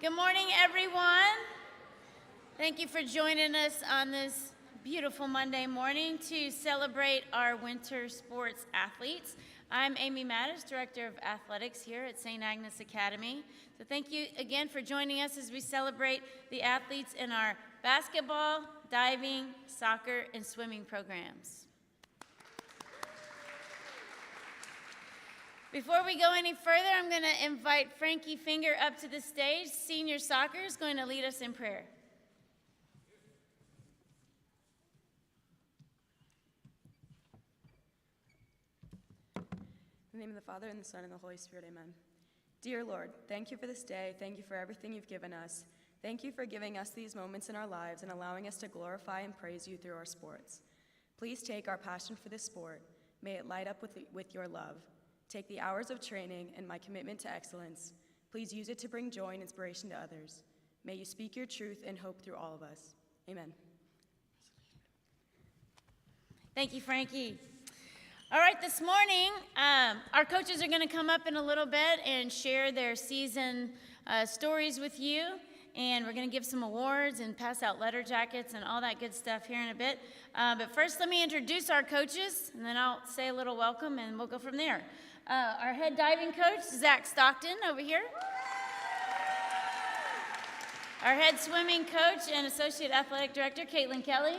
Good morning, everyone. Thank you for joining us on this beautiful Monday morning to celebrate our winter sports athletes. I'm Amy Mattis, Director of Athletics here at St. Agnes Academy. So thank you again for joining us as we celebrate the athletes in our basketball, diving, soccer, and swimming programs. Before we go any further, I'm going to invite Frankie Finger up to the stage. Senior soccer is going to lead us in prayer. In the name of the Father, and the Son, and the Holy Spirit, amen. Dear Lord, thank you for this day. Thank you for everything you've given us. Thank you for giving us these moments in our lives and allowing us to glorify and praise you through our sports. Please take our passion for this sport. May it light up with your love. Take the hours of training and my commitment to excellence. Please use it to bring joy and inspiration to others. May you speak your truth and hope through all of us. Amen. Thank you, Frankie. All right, this morning, our coaches are going to come up in a little bit and share their season stories with you. And we're going to give some awards and pass out letter jackets and all that good stuff here in a bit. But first, let me introduce our coaches, and then I'll say a little welcome, and we'll go from there. Our head diving coach, Zach Stockton, over here. Our head swimming coach and associate athletic director, Caitlin Kelly.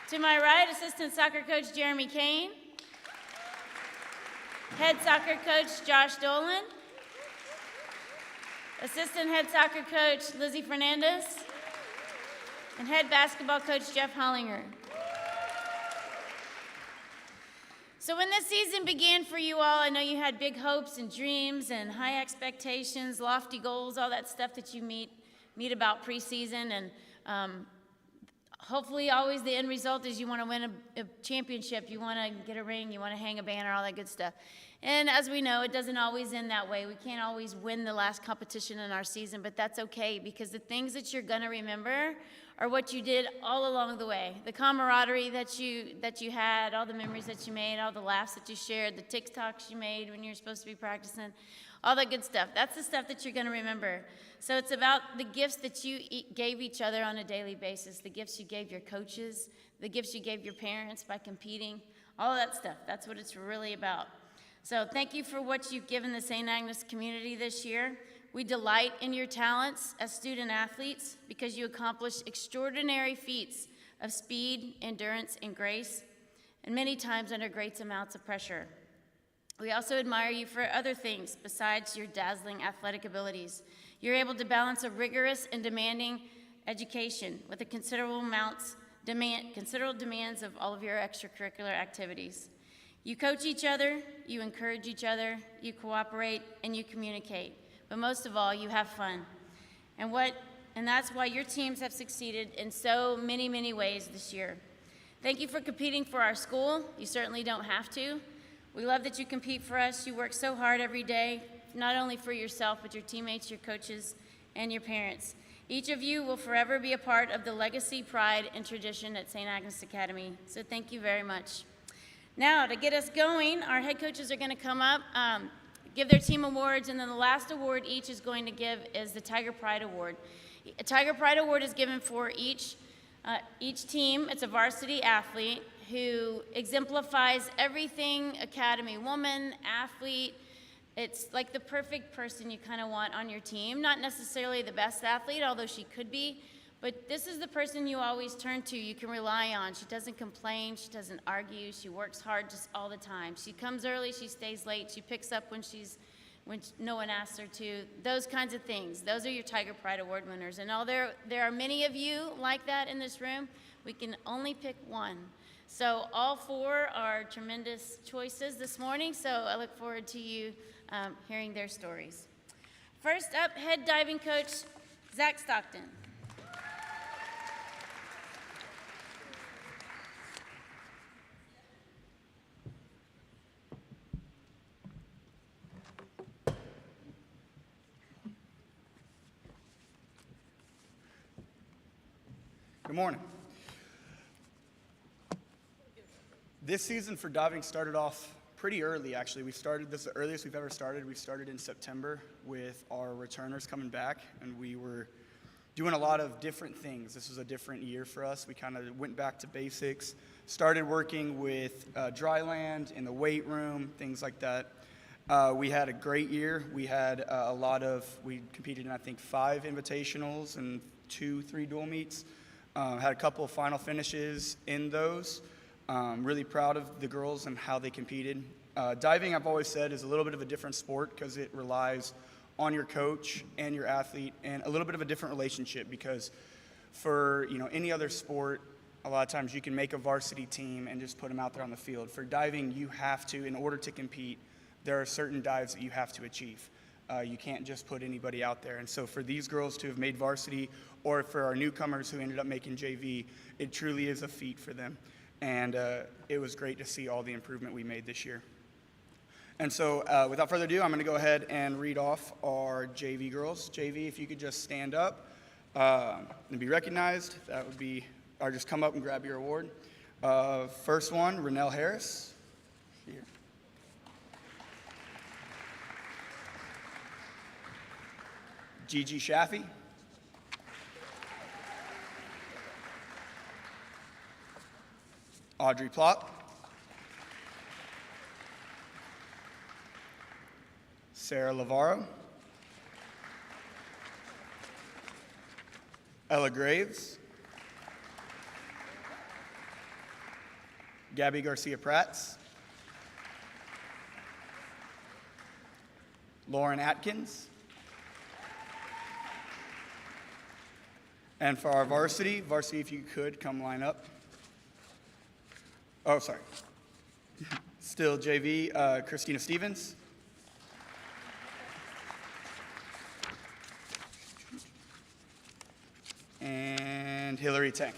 To my right, assistant soccer coach, Jeremy Kane. Head soccer coach, Josh Dolan. Assistant head soccer coach, Lizzie Fernandez. And head basketball coach, Jeff Hollinger. So when this season began for you all, I know you had big hopes and dreams and high expectations, lofty goals, all that stuff that you meet about preseason. And hopefully always the end result is you want to win a championship, you want to get a ring, you want to hang a banner, all that good stuff. And as we know, it doesn't always end that way. We can't always win the last competition in our season, but that's okay because the things that you're going to remember are what you did all along the way. The camaraderie that you had, all the memories that you made, all the laughs that you shared, the TikToks you made when you were supposed to be practicing, all that good stuff. That's the stuff that you're going to remember. So it's about the gifts that you gave each other on a daily basis, the gifts you gave your coaches, the gifts you gave your parents by competing, all of that stuff. That's what it's really about. So thank you for what you've given the St. Agnes community this year. We delight in your talents as student athletes because you accomplish extraordinary feats of speed, endurance, and grace, and many times under great amounts of pressure. We also admire you for other things besides your dazzling athletic abilities. You're able to balance a rigorous and demanding education with the considerable demands of all of your extracurricular activities. You coach each other, you encourage each other, you cooperate, and you communicate. But most of all, you have fun. And that's why your teams have succeeded in so many, many ways this year. Thank you for competing for our school. You certainly don't have to. We love that you compete for us. You work so hard every day, not only for yourself, but your teammates, your coaches, and your parents. Each of you will forever be a part of the legacy, pride, and tradition at St. Agnes Academy. So thank you very much. Now, to get us going, our head coaches are going to come up, give their team awards, and then the last award each is going to give is the Tiger Pride Award. A Tiger Pride Award is given for each team. It's a varsity athlete who exemplifies everything Academy woman, athlete. It's like the perfect person you kind of want on your team. Not necessarily the best athlete, although she could be, but this is the person you always turn to, you can rely on. She doesn't complain, she doesn't argue, she works hard just all the time. She comes early, she stays late, she picks up when no one asks her to, those kinds of things. Those are your Tiger Pride Award winners. And there are many of you like that in this room. We can only pick one. So all four are tremendous choices this morning, so I look forward to you hearing their stories. First up, head diving coach, Zach Stockton. Good morning. This season for diving started off pretty early, actually. We started this the earliest we've ever started. We started in September with our returners coming back, and we were doing a lot of different things. This was a different year for us. We kind of went back to basics, started working with dry land in the weight room, things like that. We had a great year. We had we competed in, I think, 5 invitationals and 3 dual meets. Had a couple of final finishes in those. Really proud of the girls and how they competed. Diving, I've always said, is a little bit of a different sport because it relies on your coach and your athlete, and a little bit of a different relationship, because for any other sport, a lot of times you can make a varsity team and just put them out there on the field. For diving, you have to, in order to compete, there are certain dives that you have to achieve. You can't just put anybody out there. And so for these girls to have made varsity, or for our newcomers who ended up making JV, it truly is a feat for them. And it was great to see all the improvement we made this year. And so without further ado, I'm going to go ahead and read off our JV girls. JV, if you could just stand up and be recognized, that would be, or just come up and grab your award. First one, Renelle Harris. Here. Gigi Shaffey. Audrey Plott. Sarah Lavaro. Ella Graves. Gabby Garcia-Prats. Lauren Atkins. And for our varsity, if you could come line up. Oh, sorry. Still JV, Christina Stevens. And Hillary Tang.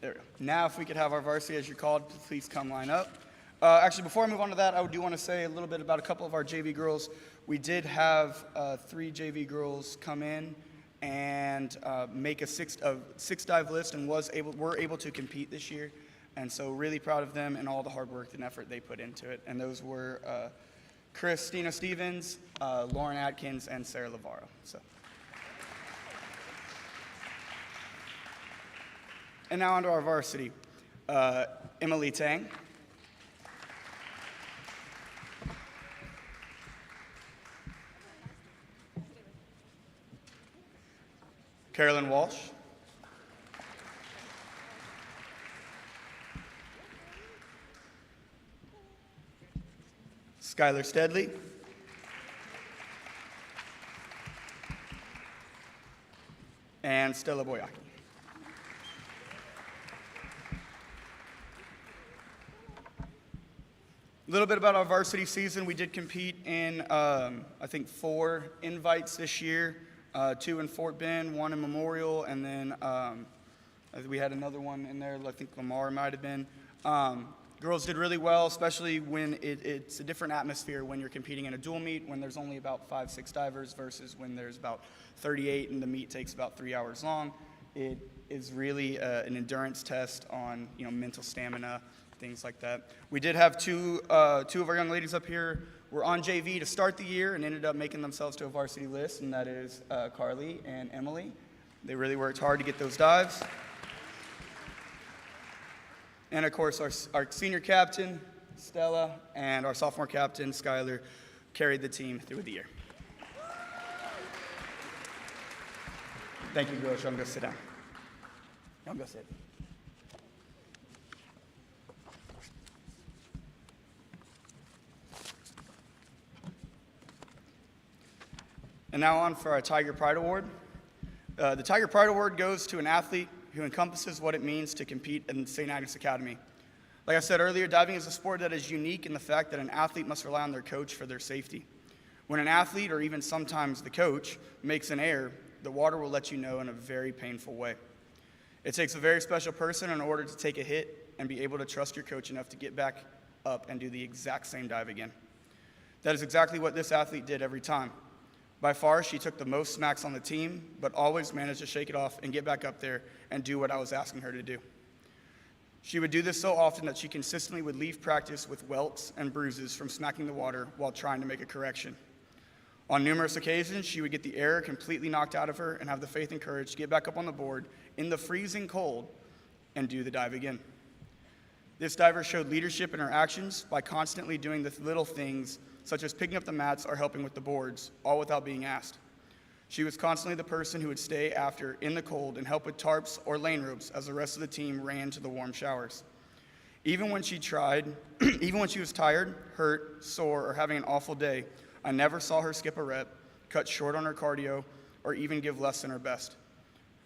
There we go. Now, if we could have our varsity as you're called, please come line up. Actually, before I move on to that, I do want to say a little bit about a couple of our JV girls. We did have 3 JV girls come in and make a six dive list, and were able to compete this year. And so really proud of them and all the hard work and effort they put into it. And those were Christina Stevens, Lauren Atkins, and Sarah Lavaro. So. And now onto our varsity. Emily Tang. Carolyn Walsh. Skylar Steadley. And Stella Boyaki. A little bit about our varsity season. We did compete in, I think, 4 invites this year. 2 in Fort Bend, 1 in Memorial, and then we had another one in there, I think Lamar might have been. Girls did really well, especially when it's a different atmosphere when you're competing in a dual meet, when there's only about 5-6 divers versus when there's about 38 and the meet takes about 3 hours long. It is really an endurance test on mental stamina, things like that. We did have two of our young ladies up here were on JV to start the year and ended up making themselves to a varsity list, and that is Carly and Emily. They really worked hard to get those dives. And of course, our senior captain, Stella, and our sophomore captain, Skylar, carried the team through the year. Thank you, girls. Y'all can go sit down. Y'all can go sit. And now on for our Tiger Pride Award. The Tiger Pride Award goes to an athlete who encompasses what it means to compete in St. Agnes Academy. Like I said earlier, diving is a sport that is unique in the fact that an athlete must rely on their coach for their safety. When an athlete, or even sometimes the coach, makes an error, the water will let you know in a very painful way. It takes a very special person in order to take a hit and be able to trust your coach enough to get back up and do the exact same dive again. That is exactly what this athlete did every time. By far, she took the most smacks on the team, but always managed to shake it off and get back up there and do what I was asking her to do. She would do this so often that she consistently would leave practice with welts and bruises from smacking the water while trying to make a correction. On numerous occasions, she would get the air completely knocked out of her and have the faith and courage to get back up on the board in the freezing cold and do the dive again. This diver showed leadership in her actions by constantly doing the little things such as picking up the mats or helping with the boards, all without being asked. She was constantly the person who would stay after in the cold and help with tarps or lane ropes as the rest of the team ran to the warm showers. Even when she was tired, hurt, sore, or having an awful day, I never saw her skip a rep, cut short on her cardio, or even give less than her best.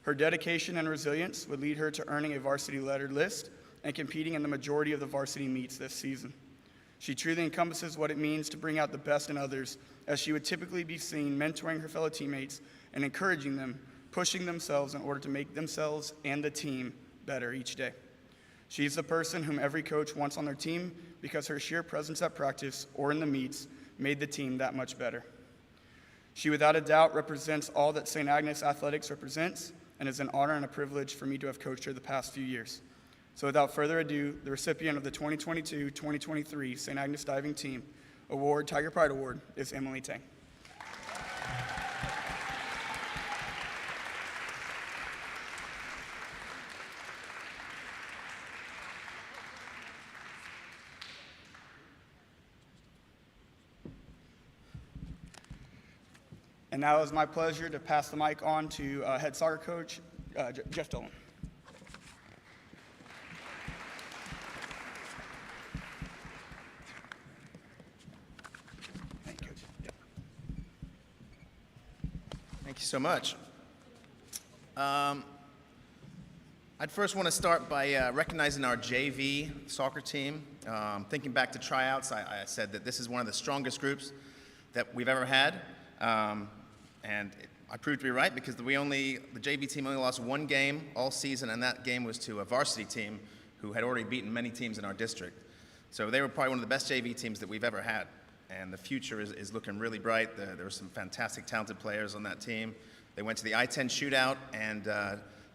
Her dedication and resilience would lead her to earning a varsity lettered list and competing in the majority of the varsity meets this season. She truly encompasses what it means to bring out the best in others, as she would typically be seen mentoring her fellow teammates and encouraging them, pushing themselves in order to make themselves and the team better each day. She's the person whom every coach wants on their team because her sheer presence at practice or in the meets made the team that much better. She without a doubt represents all that St. Agnes Athletics represents, and is an honor and a privilege for me to have coached her the past few years. So without further ado, the recipient of the 2022-2023 St. Agnes Diving Team Award, Tiger Pride Award, is Emily Tang. And now it's my pleasure to pass the mic on to head soccer coach, Jeff Dolan. Thank you, Coach. Yep. Thank you so much. I'd first want to start by recognizing our JV soccer team. Thinking back to tryouts, I said that this is one of the strongest groups that we've ever had. I proved to be right because the JV team only lost one game all season, and that game was to a varsity team who had already beaten many teams in our district. So they were probably one of the best JV teams that we've ever had, and the future is looking really bright. There were some fantastic, talented players on that team. They went to the I-10 shootout and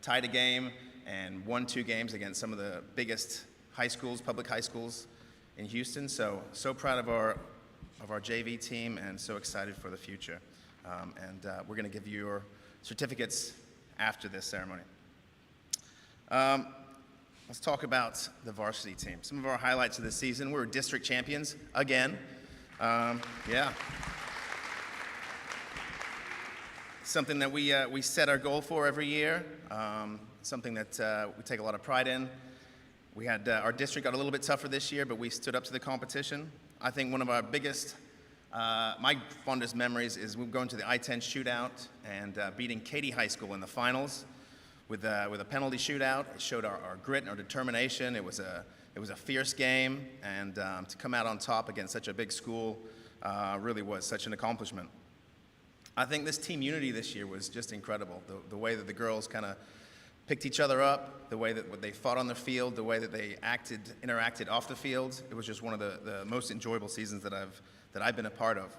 tied a game and won 2 games against some of the biggest high schools, public high schools in Houston. So proud of our JV team and so excited for the future. We're going to give you your certificates after this ceremony. Let's talk about the varsity team. Some of our highlights of this season: we were district champions again. Yeah. Something that we set our goal for every year. Something that we take a lot of pride in. We had our district got a little bit tougher this year, but we stood up to the competition. I think one of our biggest my fondest memories is we going to the I-10 shootout and beating Katy High School in the finals with a penalty shootout. It showed our grit and our determination. It was a fierce game, and to come out on top against such a big school really was such an accomplishment. I think this team unity this year was just incredible. The way that the girls kind of picked each other up, the way that they fought on the field, the way that they interacted off the field. It was just one of the most enjoyable seasons that I've been a part of.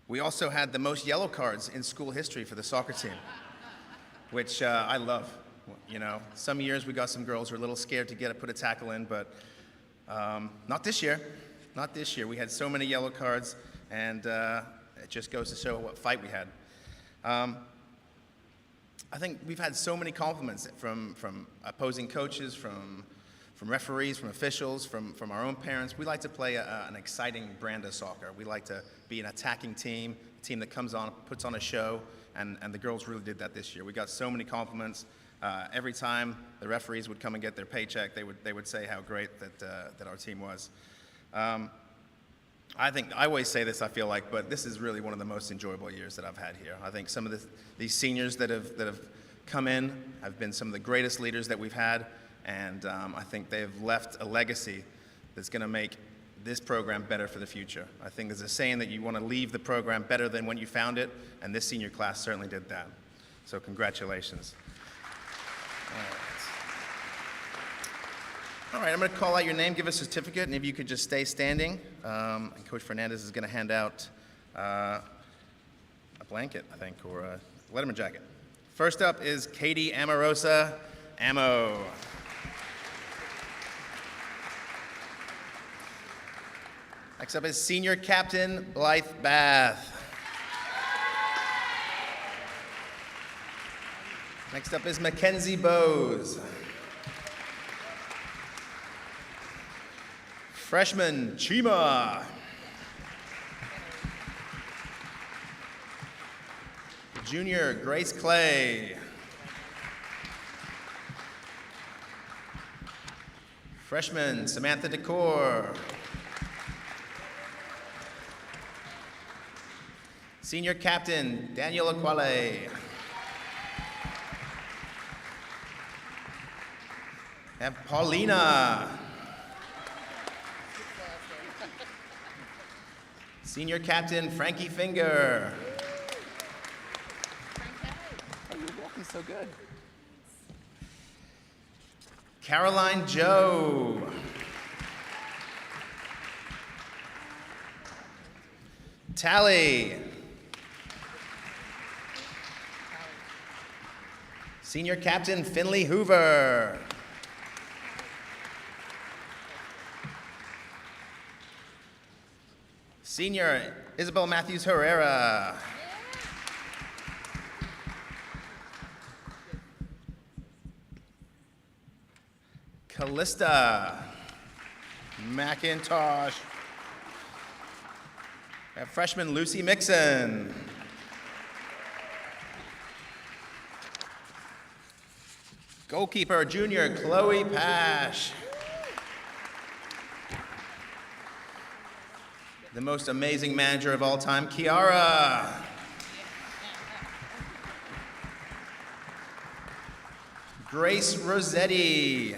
We also had the most yellow cards in school history for the soccer team, which I love. You know, some years we got some girls who were a little scared to put a tackle in, but not this year. Not this year. We had so many yellow cards, and it just goes to show what fight we had. I think we've had so many compliments from opposing coaches, from referees, from officials, from our own parents. We like to play an exciting brand of soccer. We like to be an attacking team, a team that comes on, puts on a show, and the girls really did that this year. We got so many compliments. Every time the referees would come and get their paycheck, they would say how great that our team was. I always say this, I feel like, but this is really one of the most enjoyable years that I've had here. I think some of these seniors that have come in have been some of the greatest leaders that we've had, and I think they've left a legacy that's going to make this program better for the future. I think there's a saying that you want to leave the program better than when you found it, and this senior class certainly did that. So congratulations. All right, I'm going to call out your name, give a certificate, and if you could just stay standing. And Coach Fernandez is going to hand out a blanket, I think, or a Letterman jacket. First up is Katie Amorosa Amo. Next up is Senior Captain Blythe Bath. Next up is Mackenzie Bowes. Freshman Chima. Junior Grace Clay. Freshman Samantha Decor. Senior Captain Daniel Aquale. And Paulina. Senior Captain Frankie Finger. Oh, you're walking so good. Caroline Joe. Tally. Senior Captain Finley Hoover. Senior Isabel Matthews Herrera. Callista McIntosh. We have freshman Lucy Mixon. Goalkeeper junior Chloe Pash. The most amazing manager of all time, Kiara. Grace Rossetti.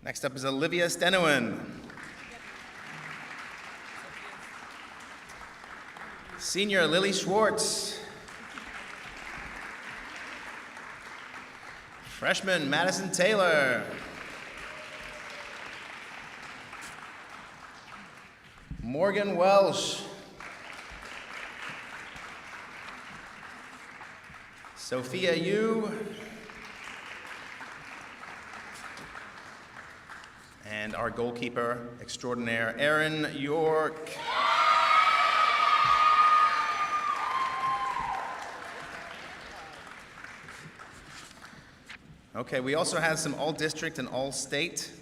Next up is Olivia Stenowin. Senior Lily Schwartz. Freshman Madison Taylor. Morgan Welsh. Sophia Yu. And our goalkeeper extraordinaire, Aaron York. Okay, we also have some all-district and all-state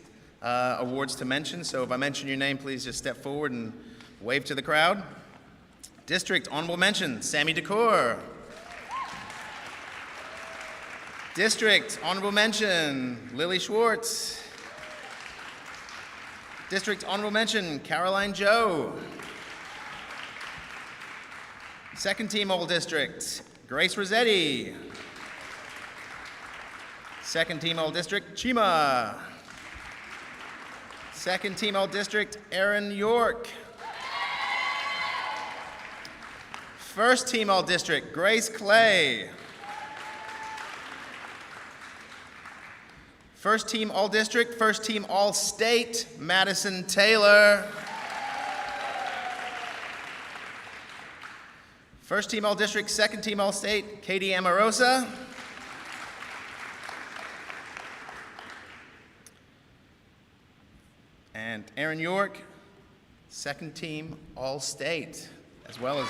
awards to mention, so if I mention your name, please just step forward and wave to the crowd. District honorable mention, Sammy Decor. District honorable mention, Lily Schwartz. District honorable mention, Caroline Joe. Second team all district, Grace Rossetti. Second team all district, Chima. Second team all district, Aaron York. First team all district, Grace Clay. First team all district, first team all state, Madison Taylor. First team all district, second team all state, Katie Amorosa. And Aaron York, second team all state, as well as.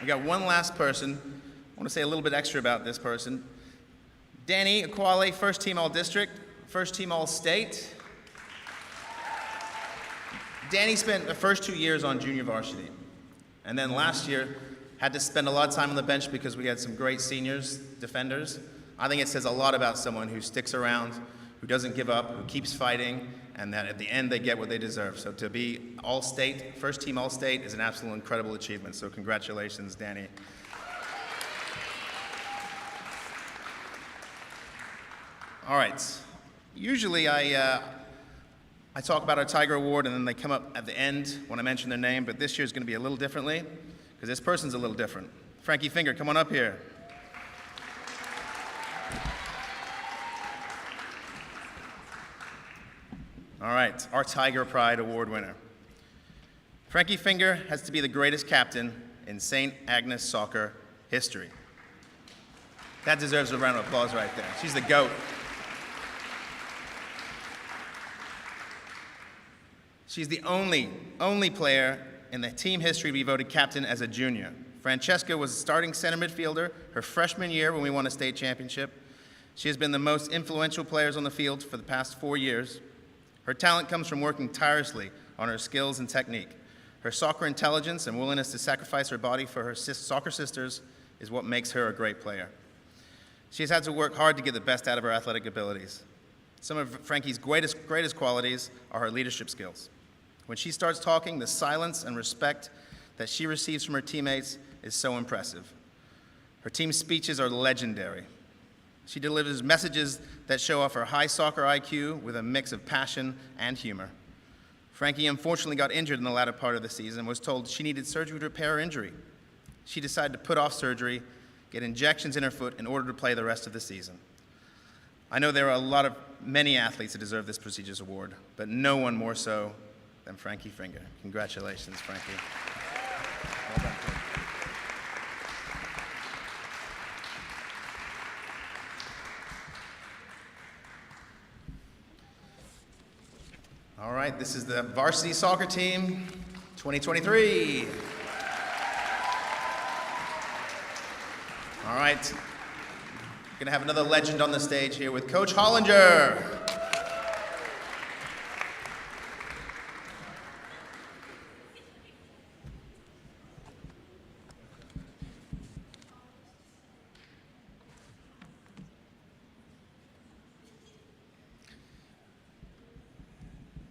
We got one last person. I want to say a little bit extra about this person. Danny Aquale, first team all district, first team all state. Danny spent the first 2 years on junior varsity, and then last year had to spend a lot of time on the bench because we had some great seniors, defenders. I think it says a lot about someone who sticks around, who doesn't give up, who keeps fighting, and that at the end they get what they deserve. So to be all-state, first team all-state is an absolute incredible achievement. So congratulations, Danny. All right. Usually I talk about our Tiger Award and then they come up at the end when I mention their name, but this year is going to be a little differently because this person's a little different. Frankie Finger, come on up here. All right, our Tiger Pride Award winner. Frankie Finger has to be the greatest captain in St. Agnes soccer history. That deserves a round of applause right there. She's the GOAT. She's the only player in the team history to be voted captain as a junior. Francesca was a starting center midfielder her freshman year when we won a state championship. She has been the most influential player on the field for the past 4 years. Her talent comes from working tirelessly on her skills and technique. Her soccer intelligence and willingness to sacrifice her body for her soccer sisters is what makes her a great player. She has had to work hard to get the best out of her athletic abilities. Some of Frankie's greatest qualities are her leadership skills. When she starts talking, the silence and respect that she receives from her teammates is so impressive. Her team speeches are legendary. She delivers messages that show off her high soccer IQ with a mix of passion and humor. Frankie unfortunately got injured in the latter part of the season and was told she needed surgery to repair her injury. She decided to put off surgery, get injections in her foot in order to play the rest of the season. I know there are many athletes that deserve this prestigious award, but no one more so than Frankie Finger. Congratulations, Frankie. Well done. All right, this is the varsity soccer team 2023. All right, we're gonna have another legend on the stage here with Coach Hollinger.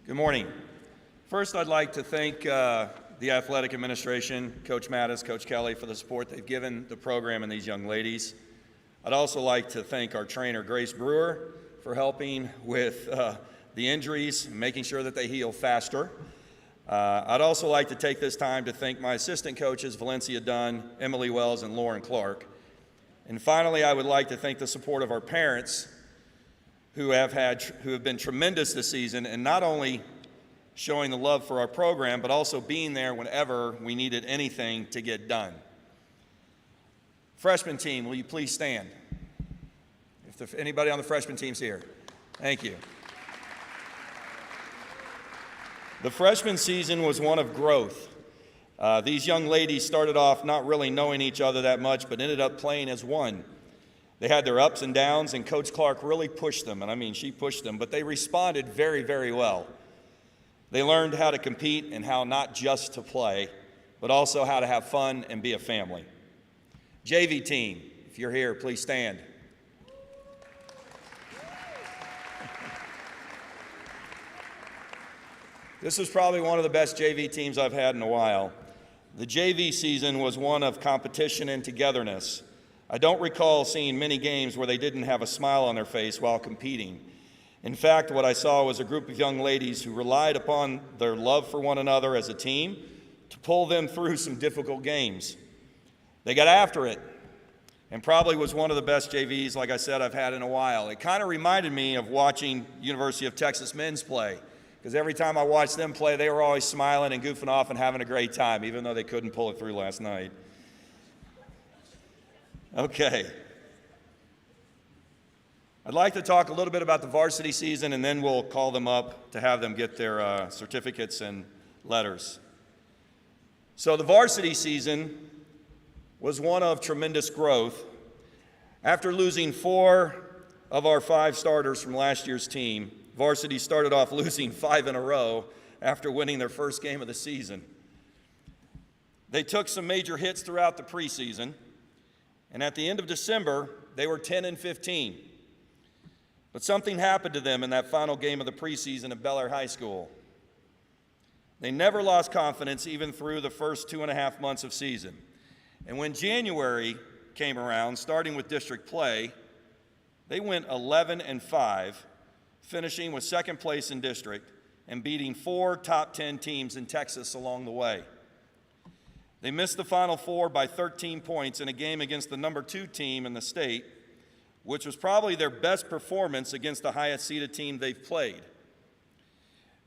Good morning. First, I'd like to thank the athletic administration, Coach Mattis, Coach Kelly, for the support they've given the program and these young ladies. I'd also like to thank our trainer, Grace Brewer, for helping with the injuries and making sure that they heal faster. I'd also like to take this time to thank my assistant coaches, Valencia Dunn, Emily Wells, and Lauren Clark. And finally, I would like to thank the support of our parents who have been tremendous this season, and not only showing the love for our program, but also being there whenever we needed anything to get done. Freshman team, will you please stand? If anybody on the freshman team's here. Thank you. The freshman season was one of growth. These young ladies started off not really knowing each other that much, but ended up playing as one. They had their ups and downs, and Coach Clark really pushed them, and I mean, she pushed them, but they responded very, very well. They learned how to compete and how not just to play, but also how to have fun and be a family. JV team, if you're here, please stand. This was probably one of the best JV teams I've had in a while. The JV season was one of competition and togetherness. I don't recall seeing many games where they didn't have a smile on their face while competing. In fact, what I saw was a group of young ladies who relied upon their love for one another as a team to pull them through some difficult games. They got after it, and probably was one of the best JVs, like I said, I've had in a while. It kind of reminded me of watching University of Texas men's play, because every time I watched them play, they were always smiling and goofing off and having a great time, even though they couldn't pull it through last night. Okay. I'd like to talk a little bit about the varsity season, and then we'll call them up to have them get their certificates and letters. So the varsity season was one of tremendous growth. After losing 4 of our 5 starters from last year's team, varsity started off losing 5 in a row after winning their first game of the season. They took some major hits throughout the preseason, and at the end of December, they were 10-15. But something happened to them in that final game of the preseason at Bel Air High School. They never lost confidence even through the first 2.5 months of season. And when January came around, starting with district play, they went 11-5, finishing with second place in district and beating 4 top 10 teams in Texas along the way. They missed the Final Four by 13 points in a game against the number 2 team in the state, which was probably their best performance against the highest seeded team they've played.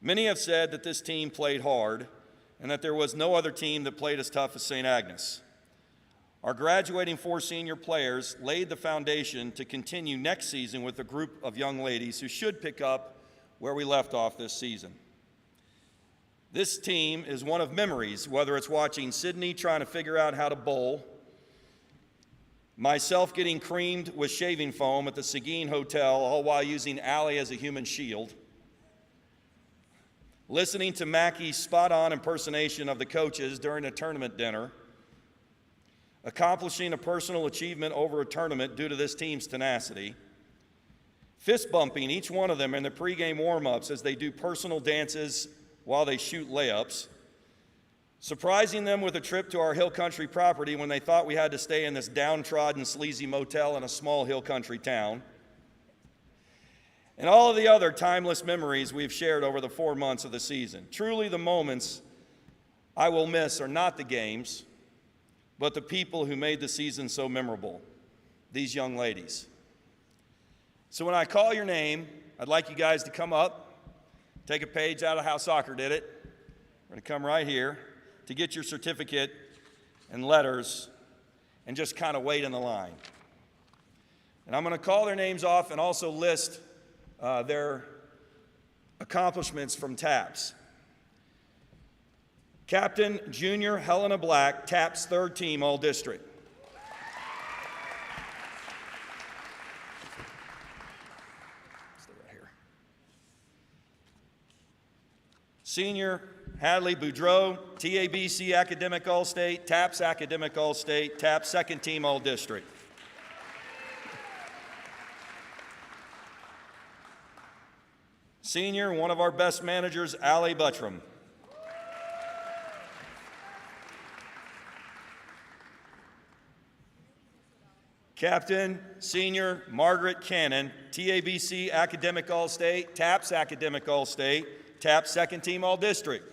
Many have said that this team played hard and that there was no other team that played as tough as St. Agnes. Our graduating 4 senior players laid the foundation to continue next season with a group of young ladies who should pick up where we left off this season. This team is one of memories, whether it's watching Sydney trying to figure out how to bowl, myself getting creamed with shaving foam at the Seguin Hotel, all while using Allie as a human shield, listening to Mackie's spot-on impersonation of the coaches during a tournament dinner, accomplishing a personal achievement over a tournament due to this team's tenacity, fist bumping each one of them in the pregame warm-ups as they do personal dances while they shoot layups, surprising them with a trip to our hill country property when they thought we had to stay in this downtrodden, sleazy motel in a small hill country town, and all of the other timeless memories we've shared over the 4 months of the season. Truly, the moments I will miss are not the games, but the people who made the season so memorable, these young ladies. So when I call your name, I'd like you guys to come up, take a page out of how soccer did it. We're going to come right here to get your certificate and letters and just kind of wait in the line. And I'm going to call their names off and also list their accomplishments from TAPS. Captain Junior Helena Black, TAPS 3rd team All District. Stay right here. Senior Hadley Boudreau, TABC Academic All-State, TAPS Academic All-State, TAPS 2nd team All District. Senior, one of our best managers, Allie Buttram. Captain, Senior Margaret Cannon, TABC Academic All-State, TAPS Academic All-State, TAPS 2nd team All-District.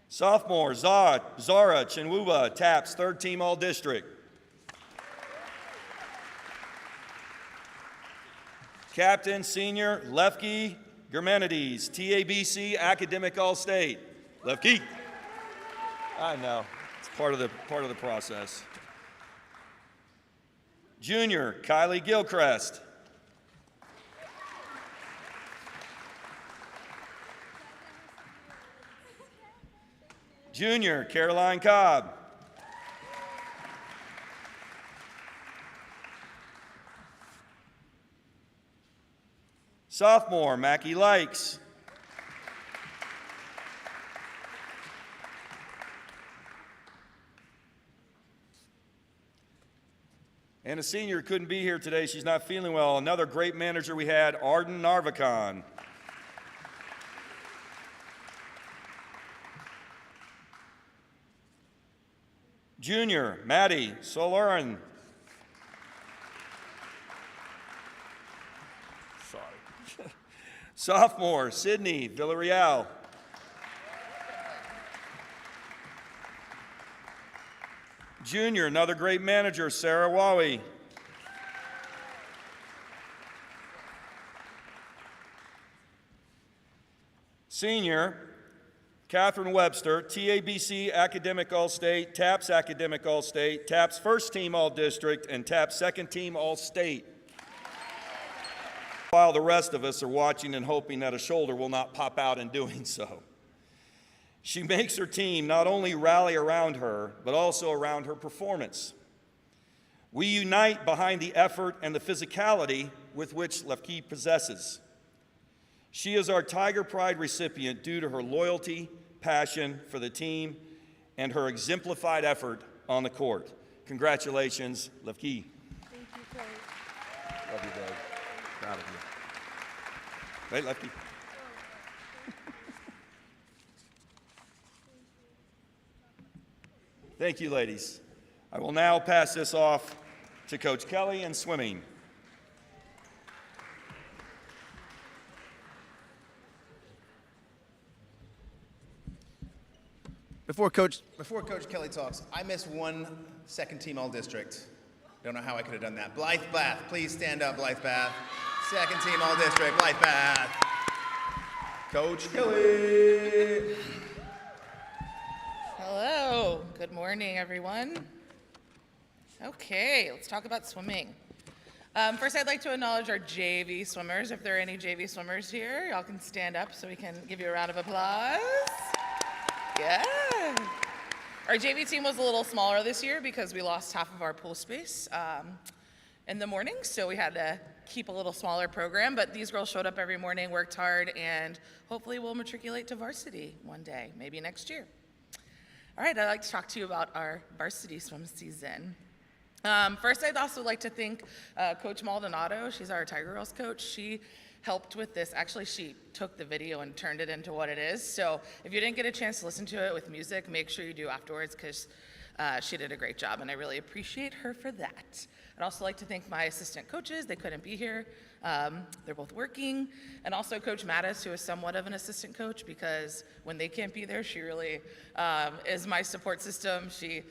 Sophomore, Zara Chinwuba, TAPS 3rd team All-District. Captain, Senior Lefke Germanides, TABC Academic All-State. Lefke. I know, it's part of the process. Junior, Kylie Gilchrist. Junior, Caroline Cobb. Sophomore, Mackie Likes. And a senior who couldn't be here today, she's not feeling well. Another great manager we had, Arden Narvacan. Junior, Maddie Soloran. Sorry. Sophomore, Sydney Villarreal. Junior, another great manager, Sarah Wawi. Senior, Catherine Webster, TABC Academic All-State, TAPS Academic All-State, TAPS 1st team All-District, and TAPS 2nd team All-State. While the rest of us are watching and hoping that a shoulder will not pop out in doing so. She makes her team not only rally around her, but also around her performance. We unite behind the effort and the physicality with which Lefke possesses. She is our Tiger Pride recipient due to her loyalty, passion for the team, and her exemplified effort on the court. Congratulations, Lefke. Thank you, Coach. Love you, Doug. Proud of you. Right, Lefke? Thank you, ladies. I will now pass this off to Coach Kelly in swimming. Before Coach Kelly talks, I missed one 2nd team All-District. Don't know how I could have done that. Blythe Bath, please stand up, Blythe Bath. 2nd team All-District, Blythe Bath. Coach Kelly. Hello, good morning, everyone. Okay, let's talk about swimming. First, I'd like to acknowledge our JV swimmers. If there are any JV swimmers here, y'all can stand up so we can give you a round of applause. Yeah. Our JV team was a little smaller this year because we lost half of our pool space in the morning, so we had to keep a little smaller program, but these girls showed up every morning, worked hard, and hopefully we'll matriculate to varsity one day, maybe next year. All right, I'd like to talk to you about our varsity swim season. First, I'd also like to thank Coach Maldonado. She's our Tiger Girls coach. She helped with this. Actually, she took the video and turned it into what it is. So if you didn't get a chance to listen to it with music, make sure you do afterwards because she did a great job, and I really appreciate her for that. I'd also like to thank my assistant coaches. They couldn't be here. They're both working. And also Coach Mattis, who is somewhat of an assistant coach because when they can't be there, she really is my support system. She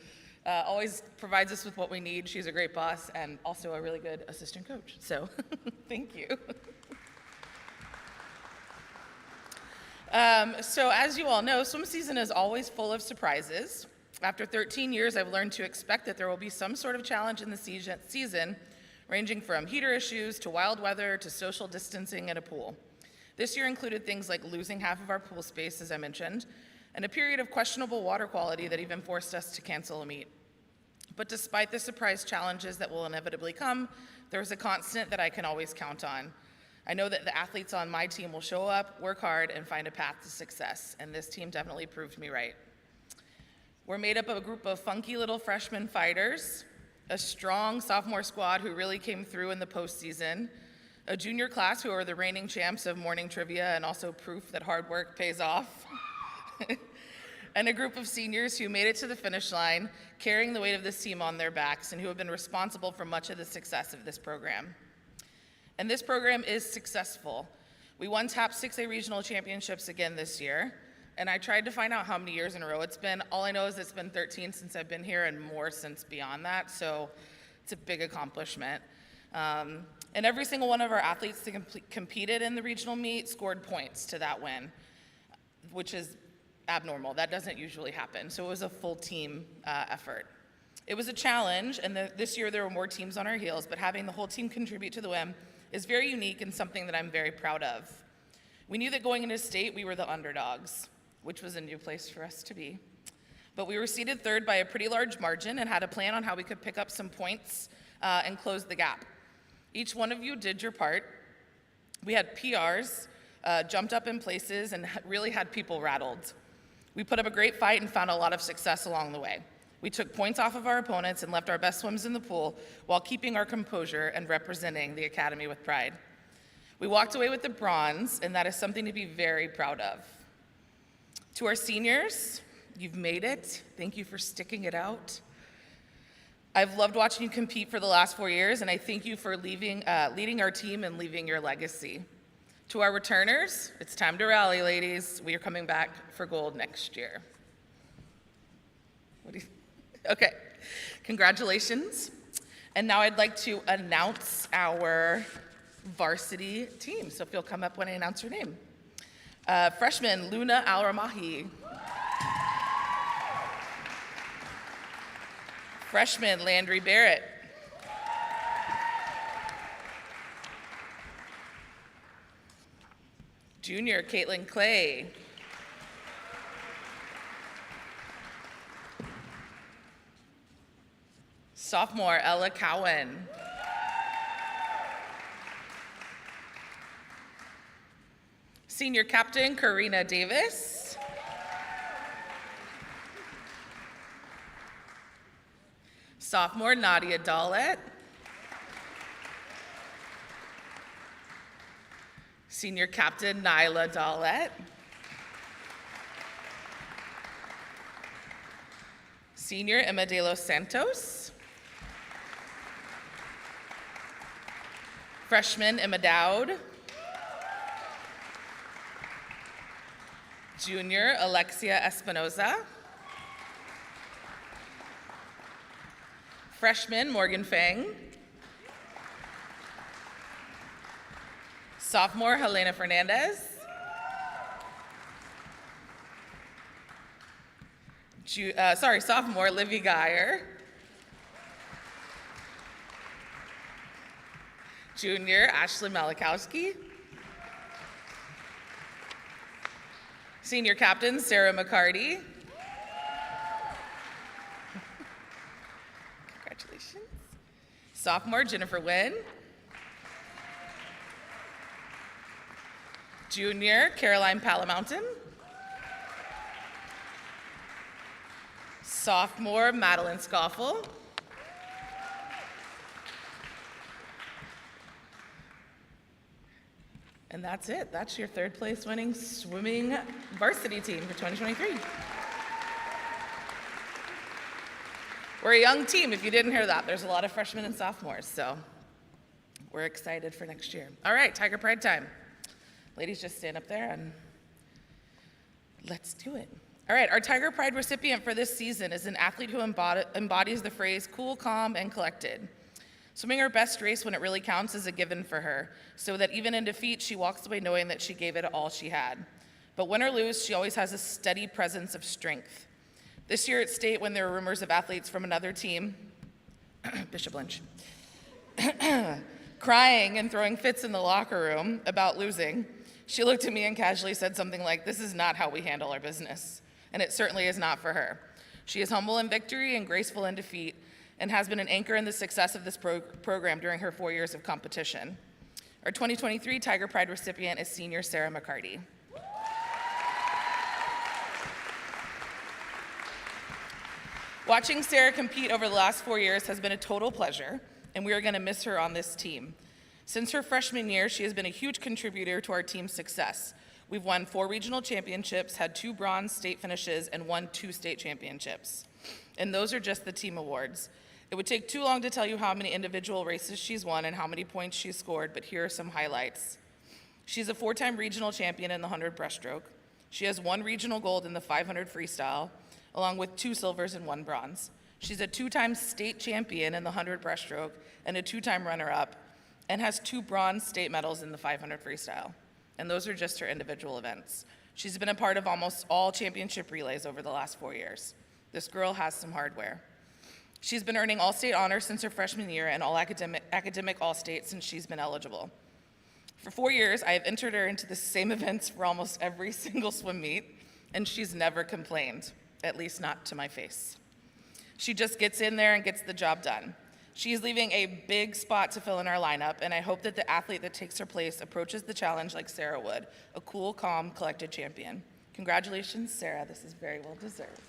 always provides us with what we need. She's a great boss and also a really good assistant coach. So thank you. So as you all know, swim season is always full of surprises. After 13 years, I've learned to expect that there will be some sort of challenge in the season, ranging from heater issues to wild weather to social distancing in a pool. This year included things like losing half of our pool space, as I mentioned, and a period of questionable water quality that even forced us to cancel a meet. But despite the surprise challenges that will inevitably come, there's a constant that I can always count on. I know that the athletes on my team will show up, work hard, and find a path to success, and this team definitely proved me right. We're made up of a group of funky little freshman fighters, a strong sophomore squad who really came through in the postseason, a junior class who are the reigning champs of morning trivia and also proof that hard work pays off, and a group of seniors who made it to the finish line, carrying the weight of this team on their backs and who have been responsible for much of the success of this program. And this program is successful. We won top 6A regional championships again this year. And I tried to find out how many years in a row it's been. All I know is it's been 13 since I've been here and more since beyond that, so it's a big accomplishment. And every single one of our athletes that competed in the regional meet scored points to that win, which is abnormal. That doesn't usually happen, so it was a full team effort. It was a challenge, and this year there were more teams on our heels, but having the whole team contribute to the win is very unique and something that I'm very proud of. We knew that going into state, we were the underdogs, which was a new place for us to be. But we were seated third by a pretty large margin and had a plan on how we could pick up some points and close the gap. Each one of you did your part. We had PRs, jumped up in places, and really had people rattled. We put up a great fight and found a lot of success along the way. We took points off of our opponents and left our best swims in the pool while keeping our composure and representing the Academy with pride. We walked away with the bronze, and that is something to be very proud of. To our seniors, you've made it. Thank you for sticking it out. I've loved watching you compete for the last 4 years, and I thank you for leading our team and leaving your legacy. To our returners, it's time to rally, ladies. We are coming back for gold next year. Okay, congratulations. And now I'd like to announce our varsity team. So if you'll come up when I announce your name. Freshman, Luna Al-Ramahi. Freshman, Landry Barrett. Junior, Caitlin Clay. Sophomore, Ella Cowan. Senior captain, Karina Davis. Sophomore, Nadia Dalet. Senior captain, Nyla Dalet. Senior, Emma de los Santos. Freshman, Emma Dowd. Junior, Alexia Espinoza. Freshman, Morgan Fang. Sophomore, Helena Fernandez. Sophomore Livy Geyer. Junior Ashley Malakowski. Senior Captain Sarah McCarty. Congratulations. Sophomore Jennifer Wynn. Junior Caroline Palamountain. Sophomore Madeline Scoffel. And that's it. That's your third place winning swimming varsity team for 2023. We're a young team, if you didn't hear that. There's a lot of freshmen and sophomores, so we're excited for next year. All right, Tiger Pride time. Ladies, just stand up there and let's do it. All right, our Tiger Pride recipient for this season is an athlete who embodies the phrase cool, calm, and collected. Swimming her best race when it really counts is a given for her, so that even in defeat, she walks away knowing that she gave it all she had. But win or lose, she always has a steady presence of strength. This year at state, when there were rumors of athletes from another team, Bishop Lynch, crying and throwing fits in the locker room about losing, she looked at me and casually said something like, "This is not how we handle our business." And it certainly is not for her. She is humble in victory and graceful in defeat, and has been an anchor in the success of this program during her 4 years of competition. Our 2023 Tiger Pride recipient is senior Sarah McCarty. Watching Sarah compete over the last 4 years has been a total pleasure, and we are going to miss her on this team. Since her freshman year, she has been a huge contributor to our team's success. We've won 4 regional championships, had 2 bronze state finishes, and won 2 state championships. And those are just the team awards. It would take too long to tell you how many individual races she's won and how many points she's scored, but here are some highlights. She's a 4-time regional champion in the 100 breaststroke. She has 1 regional gold in the 500 freestyle, along with 2 silvers and 1 bronze. She's a 2-time state champion in the 100 breaststroke and a 2-time runner-up, and has 2 bronze state medals in the 500 freestyle. And those are just her individual events. She's been a part of almost all championship relays over the last 4 years. This girl has some hardware. She's been earning all-state honors since her freshman year and all academic all-state since she's been eligible. For 4 years, I have entered her into the same events for almost every single swim meet, and she's never complained, at least not to my face. She just gets in there and gets the job done. She's leaving a big spot to fill in our lineup, and I hope that the athlete that takes her place approaches the challenge like Sarah would, a cool, calm, collected champion. Congratulations, Sarah. This is very well deserved.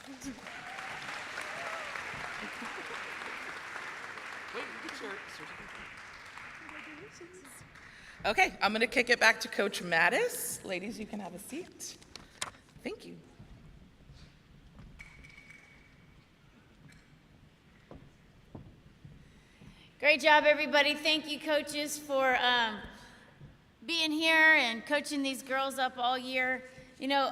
Okay, I'm going to kick it back to Coach Mattis. Ladies, you can have a seat. Thank you. Great job, everybody. Thank you, coaches, for being here and coaching these girls up all year. You know,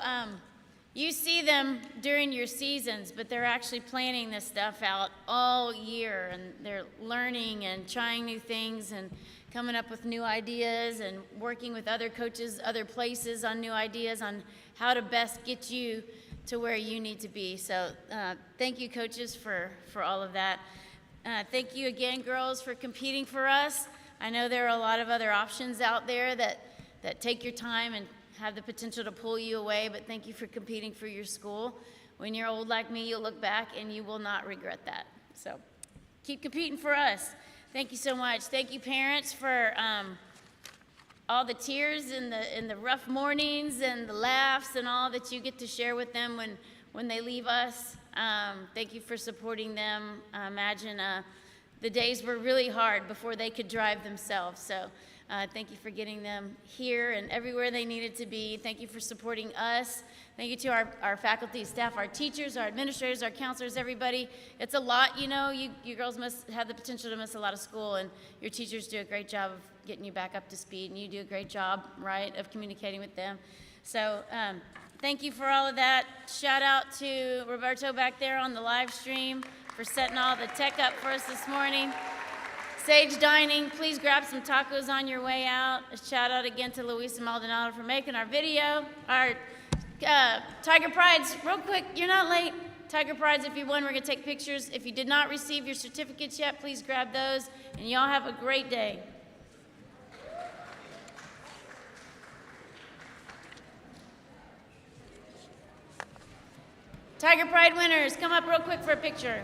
you see them during your seasons, but they're actually planning this stuff out all year, and they're learning and trying new things and coming up with new ideas and working with other coaches, other places on new ideas on how to best get you to where you need to be. So thank you, coaches, for all of that. Thank you again, girls, for competing for us. I know there are a lot of other options out there that take your time and have the potential to pull you away, but thank you for competing for your school. When you're old like me, you'll look back and you will not regret that. So keep competing for us. Thank you so much. Thank you, parents, for all the tears and the rough mornings and the laughs and all that you get to share with them when they leave us. Thank you for supporting them. Imagine the days were really hard before they could drive themselves. So thank you for getting them here and everywhere they needed to be. Thank you for supporting us. Thank you to our faculty, staff, our teachers, our administrators, our counselors, everybody. It's a lot, you know. You girls must have the potential to miss a lot of school, and your teachers do a great job of getting you back up to speed, and you do a great job, right, of communicating with them. So thank you for all of that. Shout out to Roberto back there on the live stream for setting all the tech up for us this morning. Sage Dining, please grab some tacos on your way out. A shout out again to Luisa Maldonado for making our video. Our Tiger Prides, real quick, you're not late. Tiger Prides, if you won, we're going to take pictures. If you did not receive your certificates yet, please grab those, and y'all have a great day. Tiger Pride winners, come up real quick for a picture.